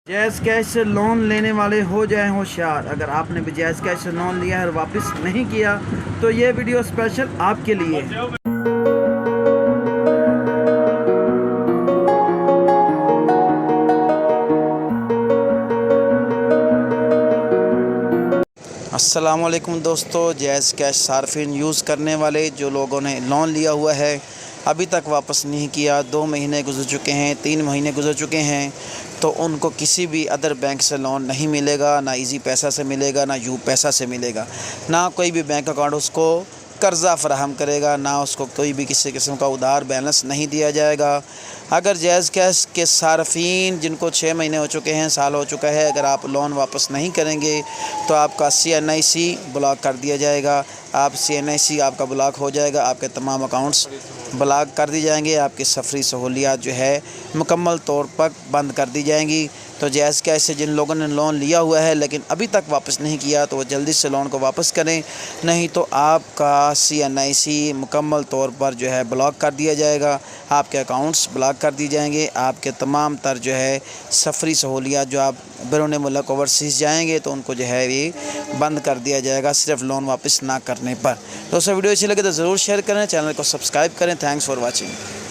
जायज़ कैश से लोन लेने वाले हो जाएं होशियार। अगर आपने भी जायज़ कैश से लोन लिया है और वापस नहीं किया तो ये वीडियो स्पेशल आपके लिए है। अस्सलामुअलैकुम दोस्तों, जायज़ कैश सार्फिन यूज़ करने वाले जो लोगों ने लोन लिया हुआ है अभी तक वापस नहीं किया, 2 महीने गुजर चुके हैं, 3 महीने गुजर चुके हैं, तो उनको किसी भी अदर बैंक से लोन नहीं मिलेगा, ना इजी पैसा से मिलेगा, ना यू पैसा से मिलेगा, ना कोई भी बैंक अकाउंट उसको कर्ज़ा फ़राहम करेगा, ना उसको कोई भी किसी किस्म का उधार बैलेंस नहीं दिया जाएगा। अगर जायज़ कैश के सार्फिन जिनको 6 महीने हो चुके हैं, साल हो चुका है, अगर आप लोन वापस नहीं करेंगे तो आपका CNIC ब्लॉक कर दिया जाएगा। आप CNIC आपका ब्लॉक हो जाएगा, आपके तमाम अकाउंट्स ब्लॉक कर दी जाएंगे, आपकी सफरी सहूलियात जो है मुकम्मल तौर पर बंद कर दी जाएंगी। तो जायज़ कैश से जिन लोगों ने लोन लिया हुआ है लेकिन अभी तक वापस नहीं किया तो वो जल्दी से लोन को वापस करें, नहीं तो आपका CNIC मुकम्मल तौर पर जो है ब्लॉक कर दिया जाएगा, आपके अकाउंट्स ब्लॉक कर दिए जाएंगे, आपके तमाम तर जो है सफरी सहूलियात जो आप बैरून मुल्क ओवरसीज़ जाएंगे तो उनको जो है ये बंद कर दिया जाएगा सिर्फ लोन वापस ना करने पर। दोस्तों वीडियो अच्छी लगे तो ज़रूर शेयर करें, चैनल को सब्सक्राइब करें। Thanks for watching.